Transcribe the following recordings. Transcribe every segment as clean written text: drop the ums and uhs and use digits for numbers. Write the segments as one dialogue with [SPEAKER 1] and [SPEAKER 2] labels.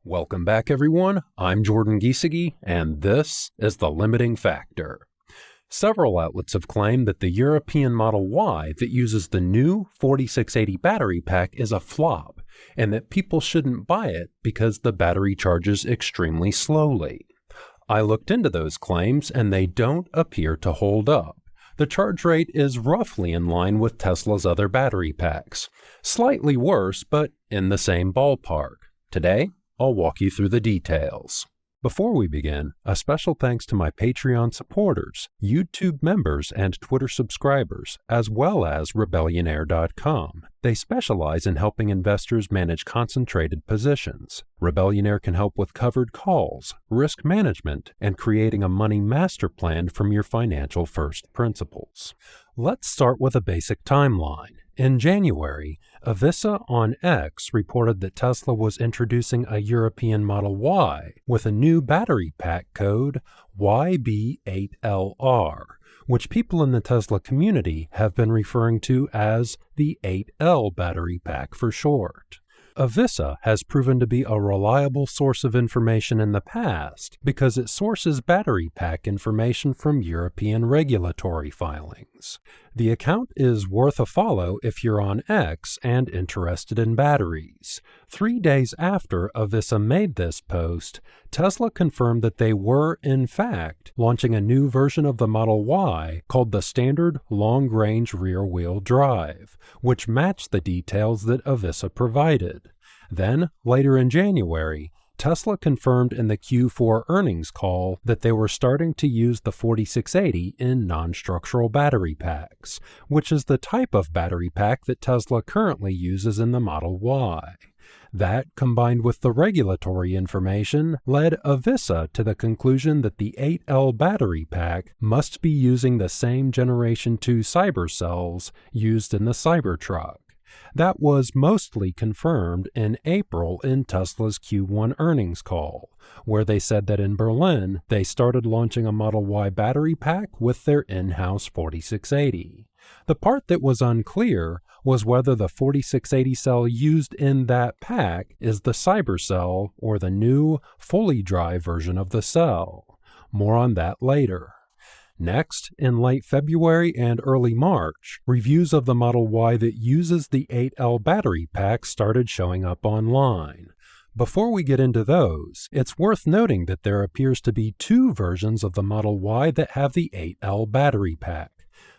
[SPEAKER 1] Welcome back, everyone. I'm Jordan Giesecke, and this is The Limiting Factor. Several outlets have claimed that the European Model Y that uses the new 4680 battery pack is a flop, and that people shouldn't buy it because the battery charges extremely slowly. I looked into those claims, and they don't appear to hold up. The charge rate is roughly in line with Tesla's other battery packs. Slightly worse, but in the same ballpark. Today, I'll walk you through the details. Before we begin, a special thanks to my Patreon supporters, YouTube members, and Twitter subscribers, as well as Rebellionaire.com. They specialize in helping investors manage concentrated positions. Rebellionaire can help with covered calls, risk management, and creating a money master plan from your financial first principles. Let's start with a basic timeline. In January, Avisa on X reported that Tesla was introducing a European Model Y with a new battery pack code YB8LR, which people in the Tesla community have been referring to as the 8L battery pack for short. Avisa has proven to be a reliable source of information in the past because it sources battery pack information from European regulatory filings. The account is worth a follow if you're on X and interested in batteries. 3 days after Avisa made this post, Tesla confirmed that they were, in fact, launching a new version of the Model Y called the Standard Long-Range Rear-Wheel Drive, which matched the details that Avisa provided. Then, later in January, Tesla confirmed in the Q4 earnings call that they were starting to use the 4680 in non-structural battery packs, which is the type of battery pack that Tesla currently uses in the Model Y. That, combined with the regulatory information, led Avisa to the conclusion that the 8L battery pack must be using the same Generation 2 Cyber cells used in the Cybertruck. That was mostly confirmed in April in Tesla's Q1 earnings call, where they said that in Berlin they started launching a Model Y battery pack with their in-house 4680. The part that was unclear was whether the 4680 cell used in that pack is the Cyber cell or the new, fully dry version of the cell. More on that later. Next, in late February and early March, reviews of the Model Y that uses the 8L battery pack started showing up online. Before we get into those, it's worth noting that there appears to be two versions of the Model Y that have the 8L battery pack.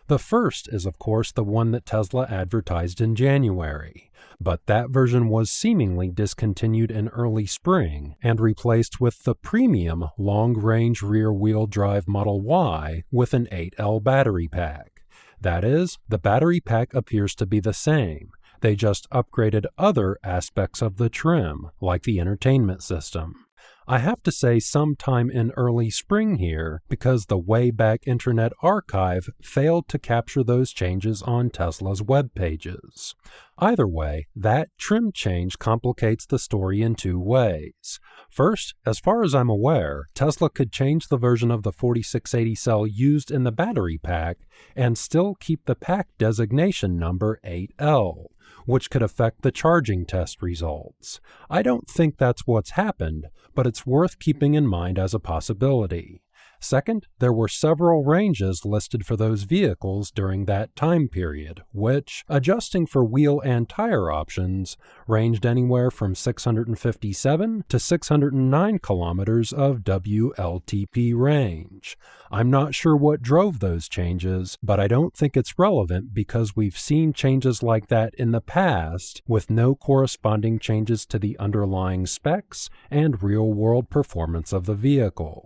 [SPEAKER 1] The first is, of course, the one that Tesla advertised in January, but that version was seemingly discontinued in early spring and replaced with the premium long-range rear-wheel drive Model Y with an 8L battery pack. That is, the battery pack appears to be the same. They just upgraded other aspects of the trim, like the entertainment system. I have to say sometime in early spring here because the Wayback Internet Archive failed to capture those changes on Tesla's web pages. Either way, that trim change complicates the story in two ways. First, as far as I'm aware, Tesla could change the version of the 4680 cell used in the battery pack and still keep the pack designation number 8L, which could affect the charging test results. I don't think that's what's happened, but it's worth keeping in mind as a possibility. Second, there were several ranges listed for those vehicles during that time period, which, adjusting for wheel and tire options, ranged anywhere from 657 to 609 kilometers of WLTP range. I'm not sure what drove those changes, but I don't think it's relevant because we've seen changes like that in the past with no corresponding changes to the underlying specs and real-world performance of the vehicle.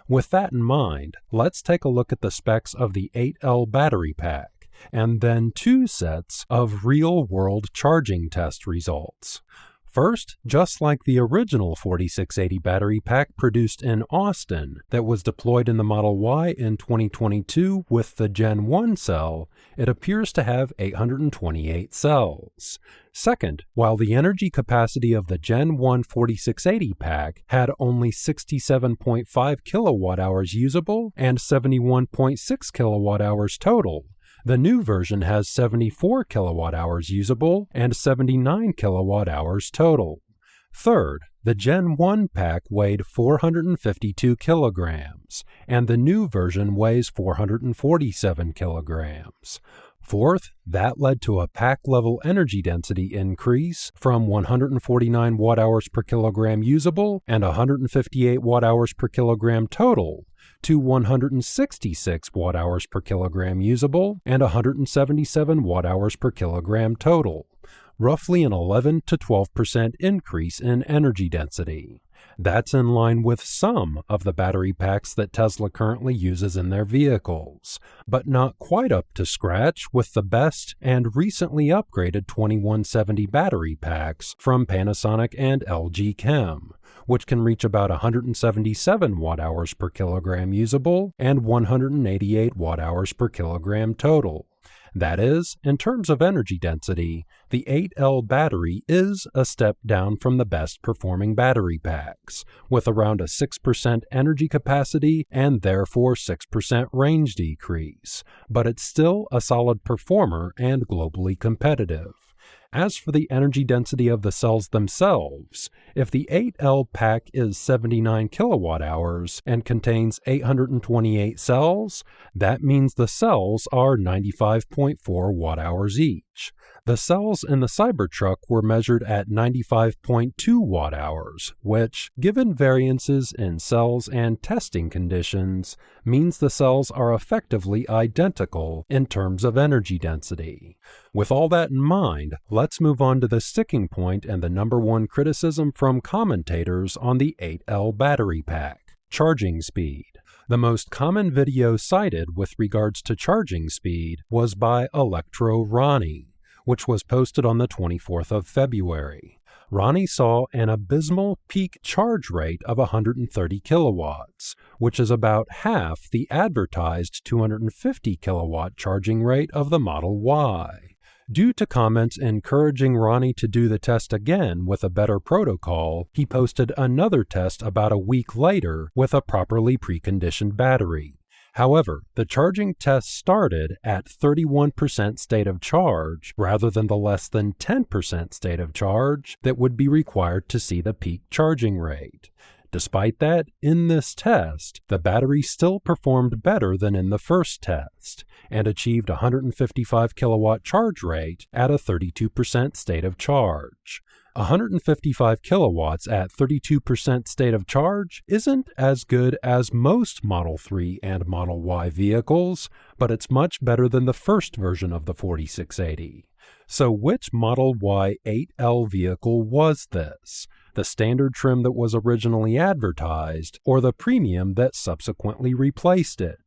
[SPEAKER 1] With that in mind, let's take a look at the specs of the 8L battery pack, and then two sets of real-world charging test results. First, just like the original 4680 battery pack produced in Austin that was deployed in the Model Y in 2022 with the Gen 1 cell, it appears to have 828 cells. Second, while the energy capacity of the Gen 1 4680 pack had only 67.5 kilowatt-hours usable and 71.6 kilowatt-hours total, the new version has 74 kilowatt-hours usable and 79 kilowatt-hours total. Third, the Gen 1 pack weighed 452 kilograms, and the new version weighs 447 kilograms. Fourth, that led to a pack-level energy density increase from 149 watt-hours per kilogram usable and 158 watt-hours per kilogram total to 166 watt-hours per kilogram usable and 177 watt-hours per kilogram total, roughly an 11 to 12% increase in energy density. That's in line with some of the battery packs that Tesla currently uses in their vehicles, but not quite up to scratch with the best and recently upgraded 2170 battery packs from Panasonic and LG Chem, which can reach about 177 watt-hours per kilogram usable and 188 watt-hours per kilogram total. That is, in terms of energy density, the 8L battery is a step down from the best performing battery packs, with around a 6% energy capacity and therefore 6% range decrease, but it's still a solid performer and globally competitive. As for the energy density of the cells themselves, if the 8L pack is 79 kilowatt hours and contains 828 cells, that means the cells are 95.4 watt hours each. The cells in the Cybertruck were measured at 95.2 watt hours, which, given variances in cells and testing conditions, means the cells are effectively identical in terms of energy density. With all that in mind, let's move on to the sticking point and the number one criticism from commentators on the 8L battery pack: charging speed. The most common video cited with regards to charging speed was by Elektro Ronny, which was posted on the 24th of February. Ronny saw an abysmal peak charge rate of 130 kilowatts, which is about half the advertised 250 kilowatt charging rate of the Model Y. Due to comments encouraging Ronny to do the test again with a better protocol, he posted another test about a week later with a properly preconditioned battery. However, the charging test started at 31% state of charge rather than the less than 10% state of charge that would be required to see the peak charging rate. Despite that, in this test, the battery still performed better than in the first test and achieved a 155 kilowatt charge rate at a 32% state of charge. 155 kilowatts at 32% state of charge isn't as good as most Model 3 and Model Y vehicles, but it's much better than the first version of the 4680. So which Model Y 8L vehicle was this? The standard trim that was originally advertised, or the premium that subsequently replaced it?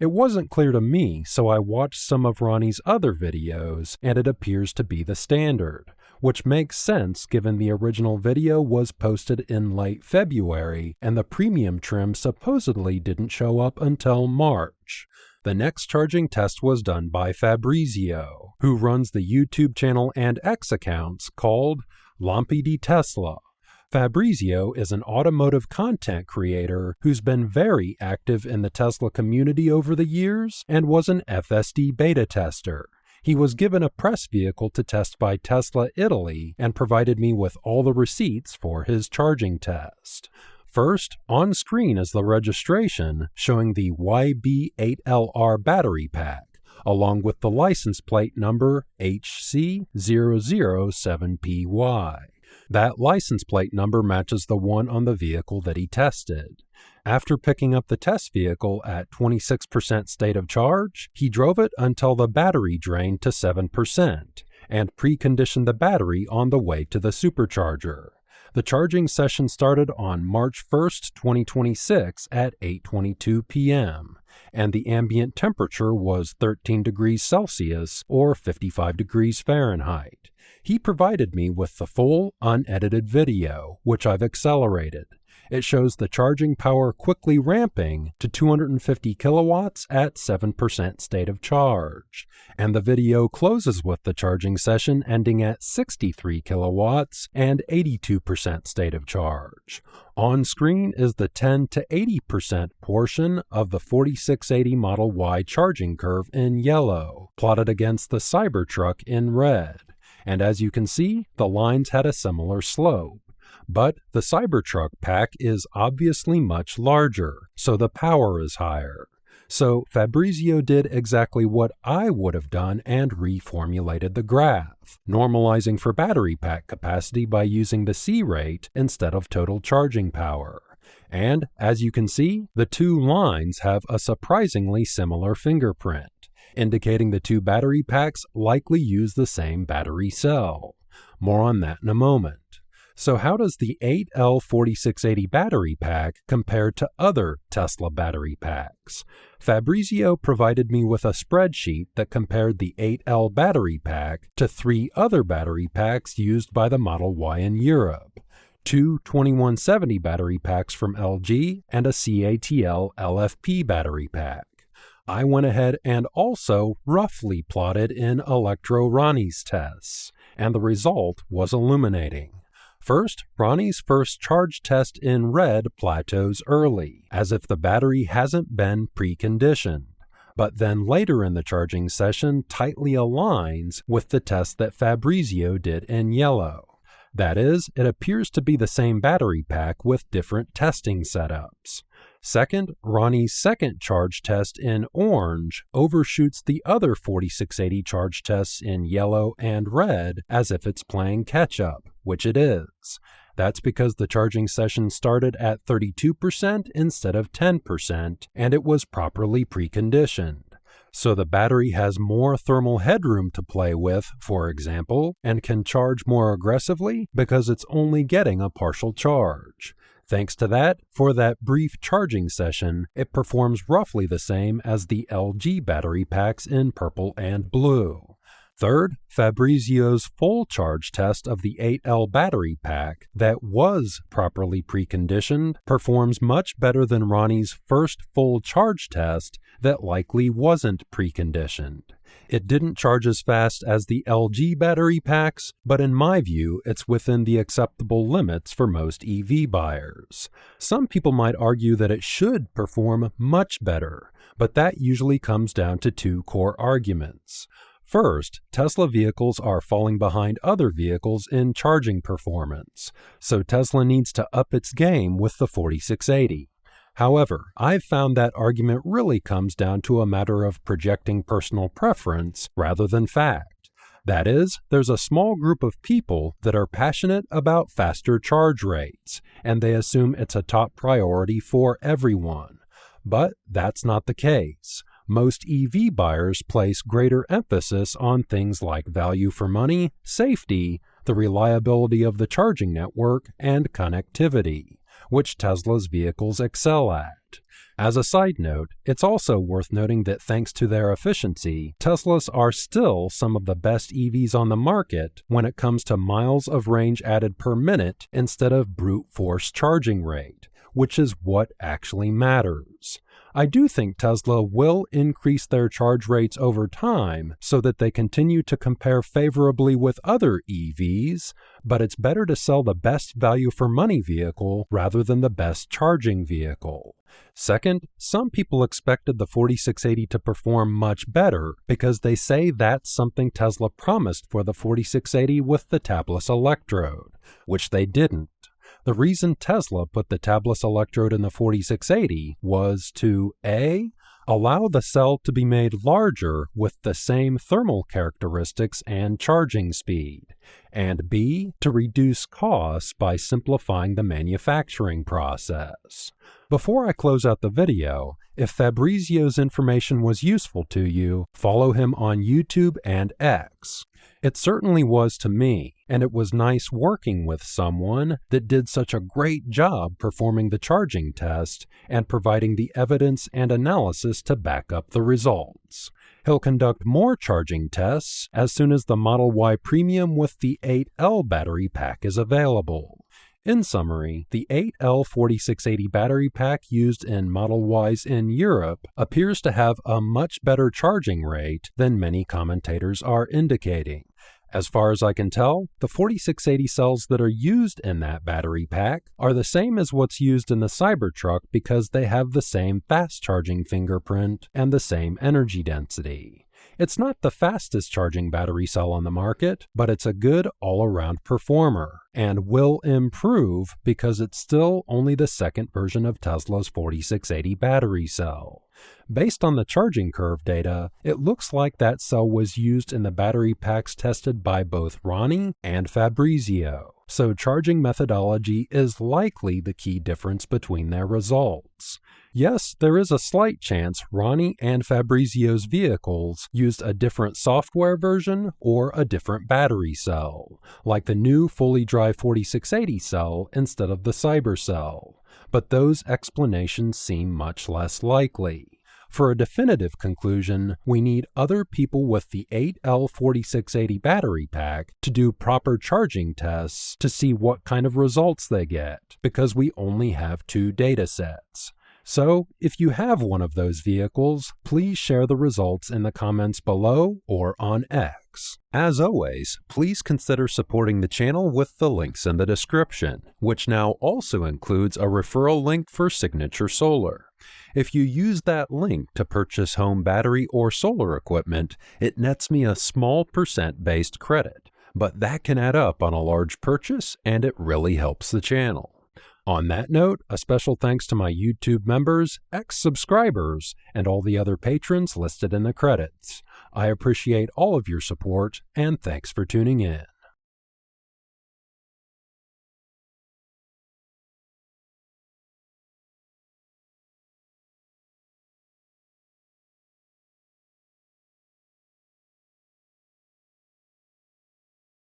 [SPEAKER 1] It wasn't clear to me, so I watched some of Ronny's other videos, and it appears to be the standard, which makes sense given the original video was posted in late February, and the premium trim supposedly didn't show up until March. The next charging test was done by Fabrizio, who runs the YouTube channel and X accounts called Lampi di Tesla. Fabrizio is an automotive content creator who's been very active in the Tesla community over the years and was an FSD beta tester. He was given a press vehicle to test by Tesla Italy and provided me with all the receipts for his charging test. First, on screen is the registration showing the YB8LR battery pack, along with the license plate number HC007PY. That license plate number matches the one on the vehicle that he tested. After picking up the test vehicle at 26% state of charge, he drove it until the battery drained to 7% and preconditioned the battery on the way to the supercharger. The charging session started on March 1st, 2026 at 8:22 p.m., and the ambient temperature was 13 degrees Celsius or 55 degrees Fahrenheit. He provided me with the full, unedited video, which I've accelerated. It shows the charging power quickly ramping to 250 kilowatts at 7% state of charge, and the video closes with the charging session ending at 63 kilowatts and 82% state of charge. On screen is the 10 to 80% portion of the 4680 Model Y charging curve in yellow, plotted against the Cybertruck in red. And as you can see, the lines had a similar slope. But the Cybertruck pack is obviously much larger, so the power is higher. So Fabrizio did exactly what I would have done and reformulated the graph, normalizing for battery pack capacity by using the C rate instead of total charging power. And as you can see, the two lines have a surprisingly similar fingerprint, indicating the two battery packs likely use the same battery cell. More on that in a moment. So how does the 8L4680 battery pack compare to other Tesla battery packs? Fabrizio provided me with a spreadsheet that compared the 8L battery pack to 3 other battery packs used by the Model Y in Europe, 2 2170 battery packs from LG and a CATL LFP battery pack. I went ahead and also roughly plotted in Elektro Ronny's tests, and the result was illuminating. First, Ronny's first charge test in red plateaus early, as if the battery hasn't been preconditioned, but then later in the charging session tightly aligns with the test that Fabrizio did in yellow. That is, it appears to be the same battery pack with different testing setups. Second, Ronny's second charge test in orange overshoots the other 4680 charge tests in yellow and red as if it's playing catch-up, which it is. That's because the charging session started at 32% instead of 10%, and it was properly preconditioned. So the battery has more thermal headroom to play with, for example, and can charge more aggressively because it's only getting a partial charge. Thanks to that, for that brief charging session, it performs roughly the same as the LG battery packs in purple and blue. Third, Fabrizio's full charge test of the 8L battery pack that was properly preconditioned performs much better than Ronny's first full charge test that likely wasn't preconditioned. It didn't charge as fast as the LG battery packs, but in my view, it's within the acceptable limits for most EV buyers. Some people might argue that it should perform much better, but that usually comes down to 2 core arguments. First, Tesla vehicles are falling behind other vehicles in charging performance, so Tesla needs to up its game with the 4680. However, I've found that argument really comes down to a matter of projecting personal preference rather than fact. That is, there's a small group of people that are passionate about faster charge rates, and they assume it's a top priority for everyone. But that's not the case. Most EV buyers place greater emphasis on things like value for money, safety, the reliability of the charging network, and connectivity, which Tesla's vehicles excel at. As a side note, it's also worth noting that thanks to their efficiency, Teslas are still some of the best EVs on the market when it comes to miles of range added per minute instead of brute force charging rate, which is what actually matters. I do think Tesla will increase their charge rates over time so that they continue to compare favorably with other EVs, but it's better to sell the best value for money vehicle rather than the best charging vehicle. Second, some people expected the 4680 to perform much better because they say that's something Tesla promised for the 4680 with the tabless electrode, which they didn't. The reason Tesla put the tabless electrode in the 4680 was to A. allow the cell to be made larger with the same thermal characteristics and charging speed, and B. to reduce costs by simplifying the manufacturing process. Before I close out the video, if Fabrizio's information was useful to you, follow him on YouTube and X. It certainly was to me, and it was nice working with someone that did such a great job performing the charging test and providing the evidence and analysis to back up the results. He'll conduct more charging tests as soon as the Model Y Premium with the 8L battery pack is available. In summary, the 8L4680 battery pack used in Model Ys in Europe appears to have a much better charging rate than many commentators are indicating. As far as I can tell, the 4680 cells that are used in that battery pack are the same as what's used in the Cybertruck because they have the same fast charging fingerprint and the same energy density. It's not the fastest charging battery cell on the market, but it's a good all-around performer, and will improve because it's still only the second version of Tesla's 4680 battery cell. Based on the charging curve data, it looks like that cell was used in the battery packs tested by both Ronny and Fabrizio, so charging methodology is likely the key difference between their results. Yes, there is a slight chance Ronny and Fabrizio's vehicles used a different software version or a different battery cell, like the new fully dry 4680 cell instead of the Cyber cell, but those explanations seem much less likely. For a definitive conclusion, we need other people with the 8L4680 battery pack to do proper charging tests to see what kind of results they get, because we only have 2 data sets. So, if you have one of those vehicles, please share the results in the comments below or on X. As always, please consider supporting the channel with the links in the description, which now also includes a referral link for Signature Solar. If you use that link to purchase home battery or solar equipment, it nets me a small percent-based credit, but that can add up on a large purchase and it really helps the channel. On that note, a special thanks to my YouTube members, ex-subscribers, and all the other patrons listed in the credits. I appreciate all of your support, and thanks for tuning in.